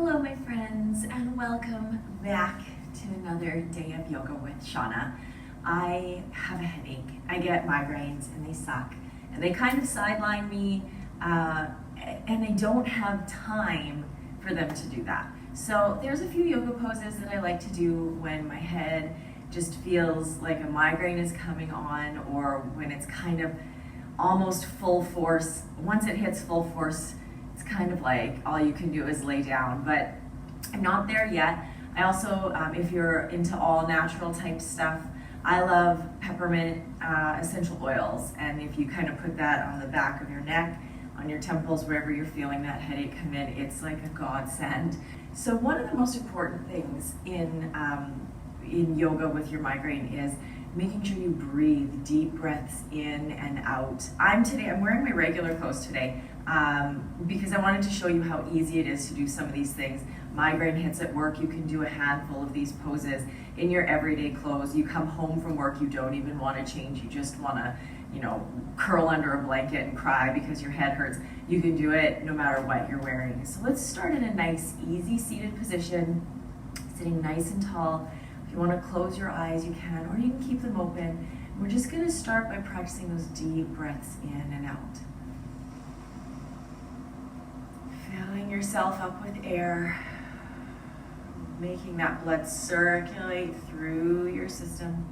Hello my friends, and welcome back to another day of yoga with Shauna. I have a headache. I get migraines and they suck. And they kind of sideline me and I don't have time for them to do that. So there's a few yoga poses that I like to do when my head just feels like a migraine is coming on, or when it's kind of almost full force. Once it hits full force, it's kind of like all you can do is lay down, but I'm not there yet. I also, if you're into all natural type stuff, I love peppermint essential oils, and if you kind of put that on the back of your neck, on your temples, wherever you're feeling that headache come in, it's like a godsend. So one of the most important things in yoga with your migraine is making sure you breathe deep breaths in and out. I'm wearing my regular clothes today because I wanted to show you how easy it is to do some of these things. Migraine hits at work, you can do a handful of these poses in your everyday clothes. You come home from work, you don't even want to change, you just want to, curl under a blanket and cry because your head hurts. You can do it no matter what you're wearing. So let's start in a nice, easy seated position, sitting nice and tall. If you want to close your eyes, you can, or you can keep them open. We're just going to start by practicing those deep breaths in and out. Filling yourself up with air, making that blood circulate through your system.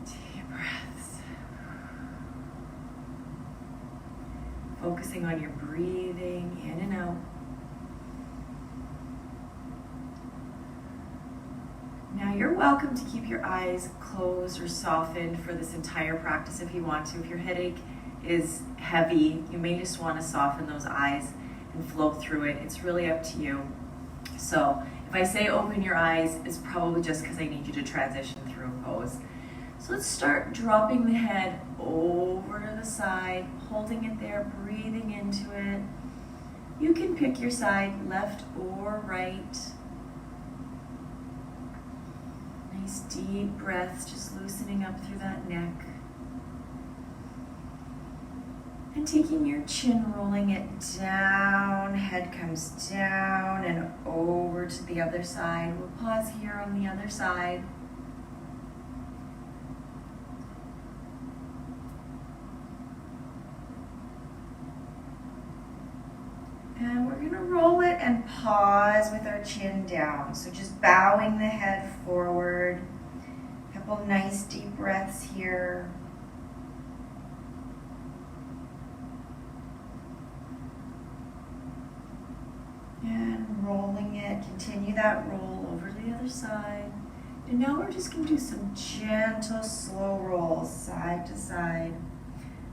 Deep breaths. Focusing on your breathing in and out. Now you're welcome to keep your eyes closed or softened for this entire practice if you want to. If your headache is heavy, you may just want to soften those eyes and flow through it. It's really up to you. So if I say open your eyes, it's probably just because I need you to transition through a pose. So let's start dropping the head over to the side, holding it there, breathing into it. You can pick your side, left or right. Nice deep breaths, just loosening up through that neck. And taking your chin, rolling it down, head comes down and over to the other side. We'll pause here on the other side. And we're going to roll it and pause with our chin down. So just bowing the head forward. A couple nice deep breaths here. And rolling it, continue that roll over to the other side. And now we're just going to do some gentle, slow rolls, side to side.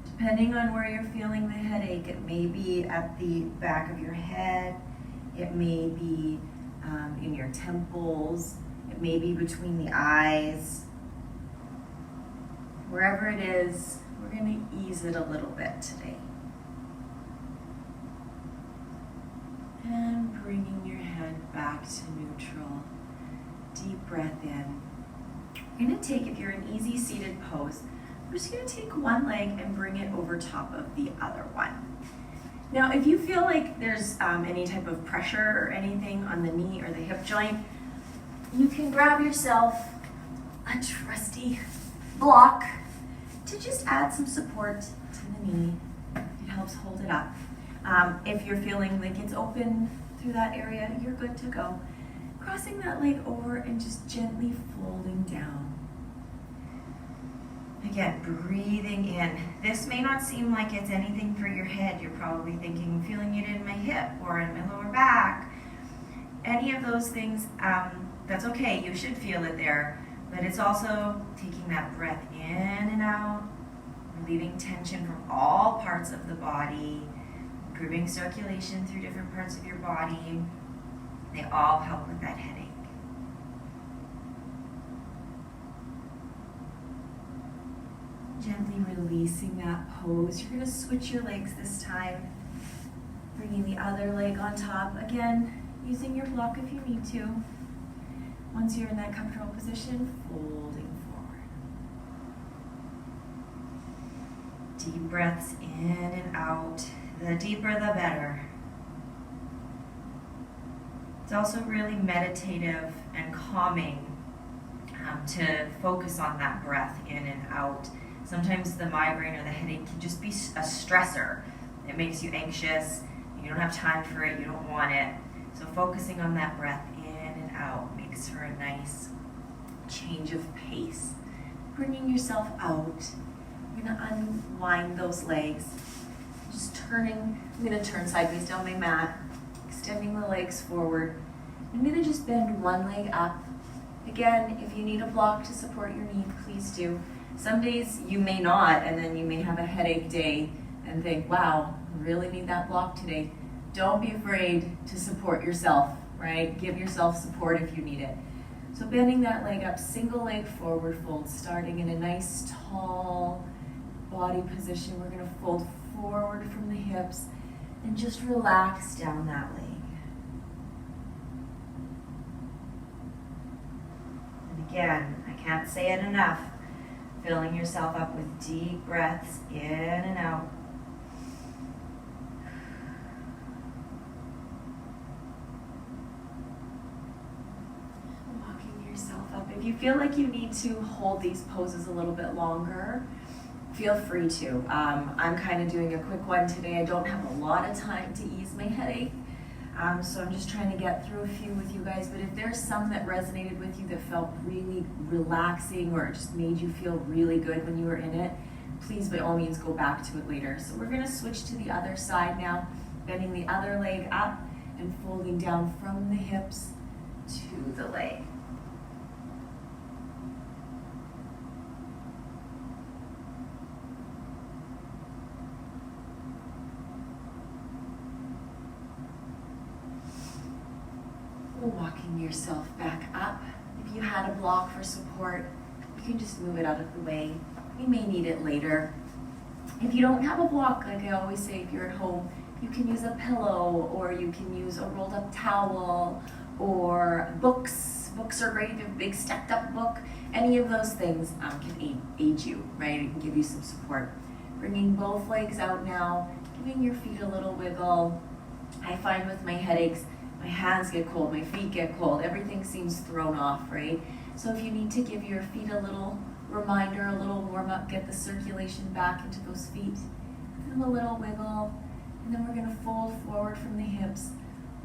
Depending on where you're feeling the headache, it may be at the back of your head, it may be in your temples, it may be between the eyes. Wherever it is, we're going to ease it a little bit today. And bringing your head back to neutral. Deep breath in. You're going to take, if you're in easy seated pose, we're just going to take one leg and bring it over top of the other one. Now, if you feel like there's any type of pressure or anything on the knee or the hip joint, you can grab yourself a trusty block to just add some support to the knee. It helps hold it up. If you're feeling like it's open through that area, you're good to go. Crossing that leg over and just gently folding down. Again, breathing in. This may not seem like it's anything for your head. You're probably thinking, feeling it in my hip or in my lower back. Any of those things, that's okay. You should feel it there. But it's also taking that breath in and out, relieving tension from all parts of the body, improving circulation through different parts of your body. They all help with that headache. Gently releasing that pose. You're going to switch your legs this time. Bringing the other leg on top. Again, using your block if you need to. Once you're in that comfortable position, folding forward. Deep breaths in and out. The deeper, the better. It's also really meditative and calming to focus on that breath in and out. Sometimes the migraine or the headache can just be a stressor. It makes you anxious, you don't have time for it, you don't want it. So focusing on that breath in and out makes for a nice change of pace. Bringing yourself out. I'm going to unwind those legs. Just turning, I'm going to turn sideways down my mat, extending the legs forward. I'm going to just bend one leg up. Again, if you need a block to support your knee, please do. Some days you may not, and then you may have a headache day and think, wow, I really need that block today. Don't be afraid to support yourself, right? Give yourself support if you need it. So bending that leg up, single leg forward fold, starting in a nice tall body position. We're going to fold forward from the hips and just relax down that leg. And again, I can't say it enough, filling yourself up with deep breaths in and out. Walking yourself up. If you feel like you need to hold these poses a little bit longer, feel free to. I'm kind of doing a quick one today. I don't have a lot of time to ease my headache, so I'm just trying to get through a few with you guys. But if there's some that resonated with you that felt really relaxing or just made you feel really good when you were in it, please by all means go back to it later. So we're going to switch to the other side now, bending the other leg up and folding down from the hips to the leg. Walking yourself back up. If you had a block for support, you can just move it out of the way. You may need it later. If you don't have a block, like I always say, if you're at home, you can use a pillow, or you can use a rolled up towel, or books. Books are great. If you have a big stacked up book, any of those things can aid you, right? It can give you some support. Bringing both legs out now, giving your feet a little wiggle. I find with my headaches, my hands get cold, my feet get cold, everything seems thrown off, right? So if you need to give your feet a little reminder, a little warm up, get the circulation back into those feet, give them a little wiggle, and then we're going to fold forward from the hips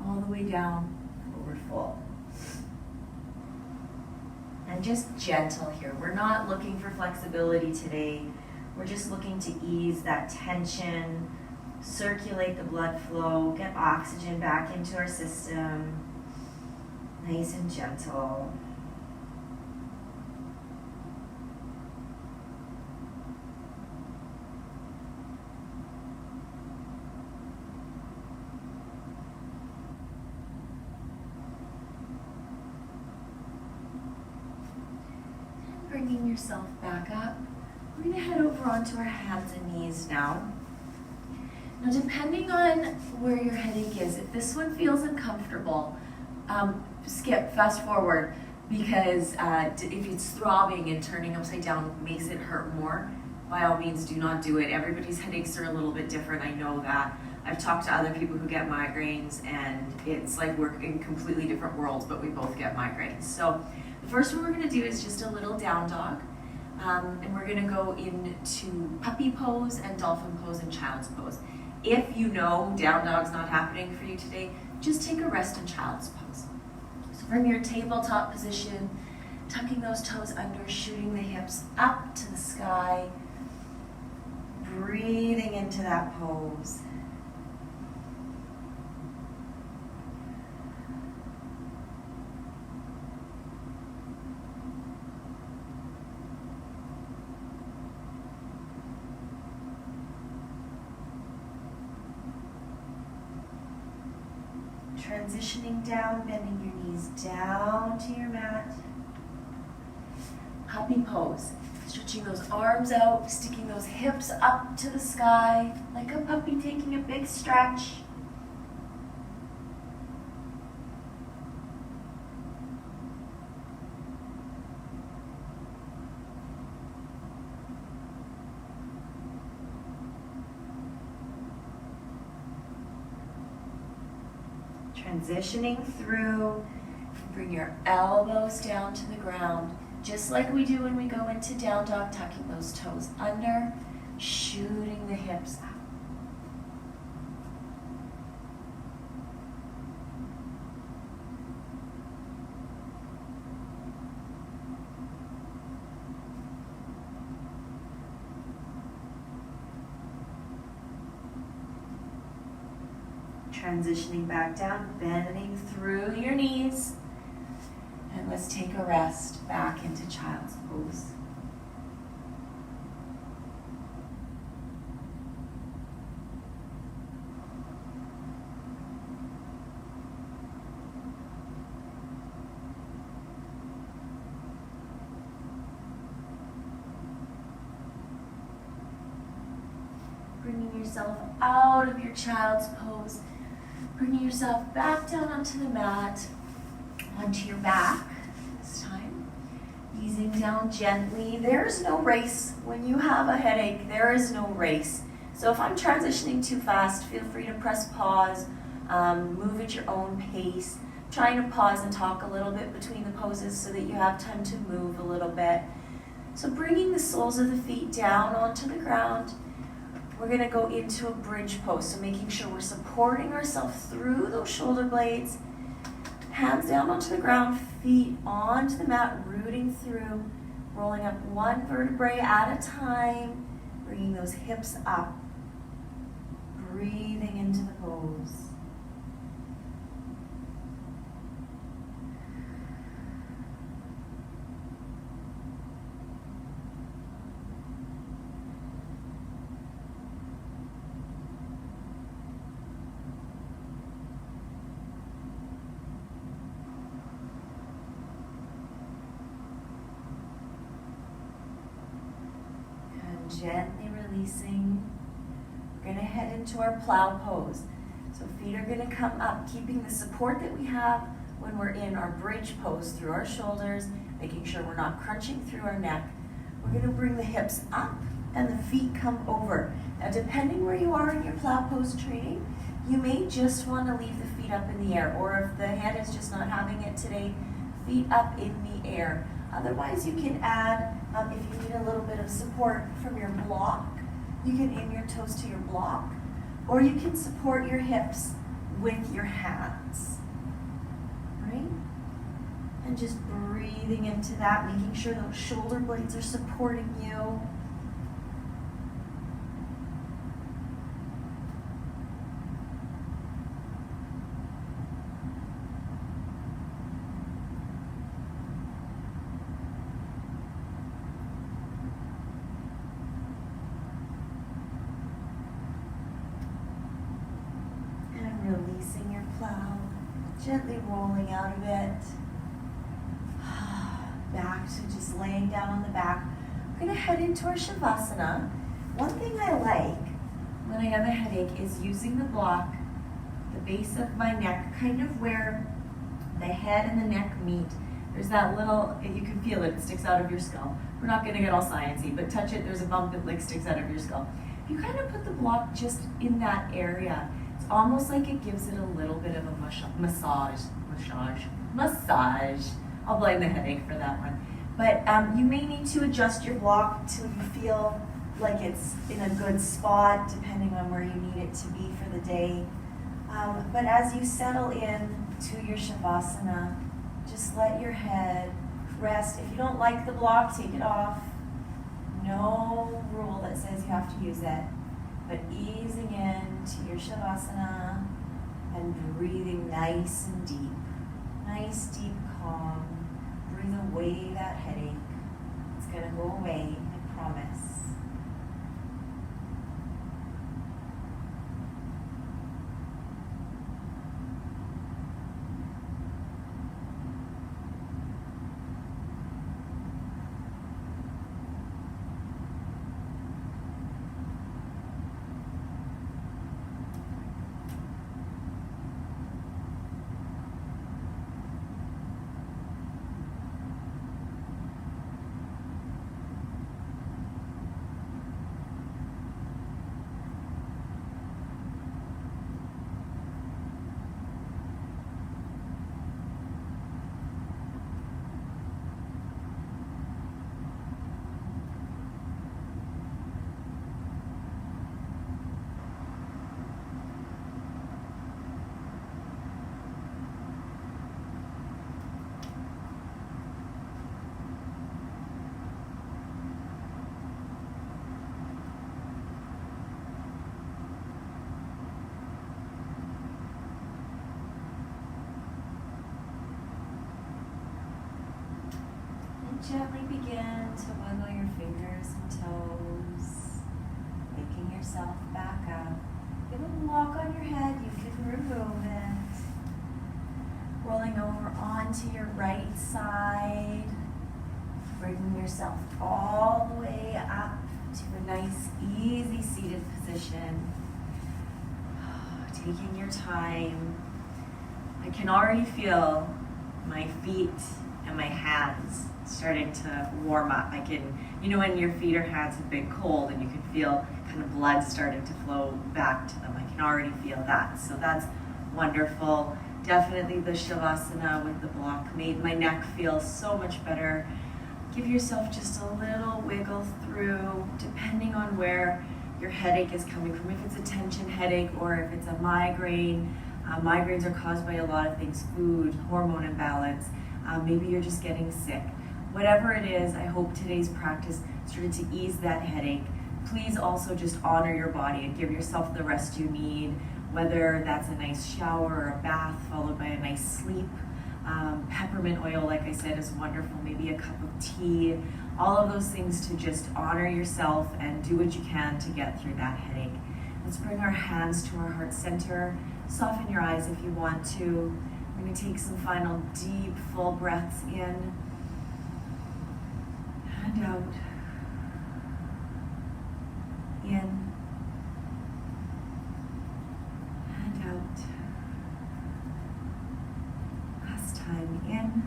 all the way down, forward fold. And just gentle here. We're not looking for flexibility today. We're just looking to ease that tension, circulate the blood flow, get oxygen back into our system, nice and gentle. And bringing yourself back up, we're going to head over onto our hands and knees now. Now, depending on where your headache is, if this one feels uncomfortable, skip, fast forward, because if it's throbbing and turning upside down makes it hurt more, by all means do not do it. Everybody's headaches are a little bit different, I know that. I've talked to other people who get migraines, and it's like we're in completely different worlds, but we both get migraines. So the first one we're going to do is just a little down dog. And we're going to go into puppy pose and dolphin pose and child's pose. If you know down dog's not happening for you today, just take a rest in child's pose. So from your tabletop position, tucking those toes under, shooting the hips up to the sky, breathing into that pose. Transitioning down, bending your knees down to your mat. Puppy pose. Stretching those arms out, sticking those hips up to the sky, like a puppy taking a big stretch. Transitioning through, bring your elbows down to the ground, just like we do when we go into down dog, tucking those toes under, shooting the hips up. Transitioning back down, bending through your knees. And let's take a rest back into child's pose. Bringing yourself out of your child's pose. Bringing yourself back down onto the mat, onto your back this time. Easing down gently. There's no race. When you have a headache, there is no race. So if I'm transitioning too fast, feel free to press pause, move at your own pace. Trying to pause and talk a little bit between the poses so that you have time to move a little bit. So bringing the soles of the feet down onto the ground. We're going to go into a bridge pose, so making sure we're supporting ourselves through those shoulder blades. Hands down onto the ground, feet onto the mat, rooting through, rolling up one vertebrae at a time, bringing those hips up, breathing into the pose. Gently releasing. We're going to head into our plow pose. So feet are going to come up, keeping the support that we have when we're in our bridge pose through our shoulders, making sure we're not crunching through our neck. We're going to bring the hips up and the feet come over. Now, depending where you are in your plow pose training, you may just want to leave the feet up in the air, or if the head is just not having it today, feet up in the air. Otherwise, you can add, if you need a little bit of support from your block, you can aim your toes to your block, or you can support your hips with your hands, right? And just breathing into that, making sure those shoulder blades are supporting you. Releasing your plow, gently rolling out of it. Back to just laying down on the back. We're going to head into our Shavasana. One thing I like when I have a headache is using the block, the base of my neck, kind of where the head and the neck meet. There's that little, you can feel it sticks out of your skull. We're not going to get all sciencey, but touch it, there's a bump that like sticks out of your skull. You kind of put the block just in that area. It's almost like it gives it a little bit of a massage. I'll blame the headache for that one. But you may need to adjust your block till you feel like it's in a good spot, depending on where you need it to be for the day. But as you settle in to your Shavasana, just let your head rest. If you don't like the block, take it off. No rule that says you have to use it. But easing into your Shavasana and breathing nice and deep. Nice, deep, calm. Breathe away that headache. It's going to go away, I promise. gently begin to wiggle your fingers and toes, waking yourself back up. If you have a block on your head, you can remove it. Rolling over onto your right side, bringing yourself all the way up to a nice, easy seated position. Taking your time. I can already feel my feet and my hands starting to warm up. I can, when your feet or hands have been cold and you can feel kind of blood starting to flow back to them. I can already feel that. So that's wonderful. Definitely the Shavasana with the block made my neck feel so much better. Give yourself just a little wiggle through, depending on where your headache is coming from. If it's a tension headache or if it's a migraine. Migraines are caused by a lot of things, food, hormone imbalance. Maybe you're just getting sick. Whatever it is, I hope today's practice started to ease that headache. Please also just honor your body and give yourself the rest you need, whether that's a nice shower or a bath followed by a nice sleep. Peppermint oil, like I said, is wonderful. Maybe a cup of tea. All of those things to just honor yourself and do what you can to get through that headache. Let's bring our hands to our heart center. Soften your eyes if you want to. We're going to take some final deep, full breaths in and out. In and out. Last time, in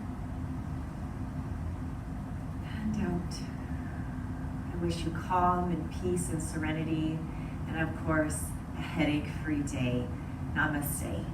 and out. I wish you calm and peace and serenity, and of course, a headache-free day. Namaste.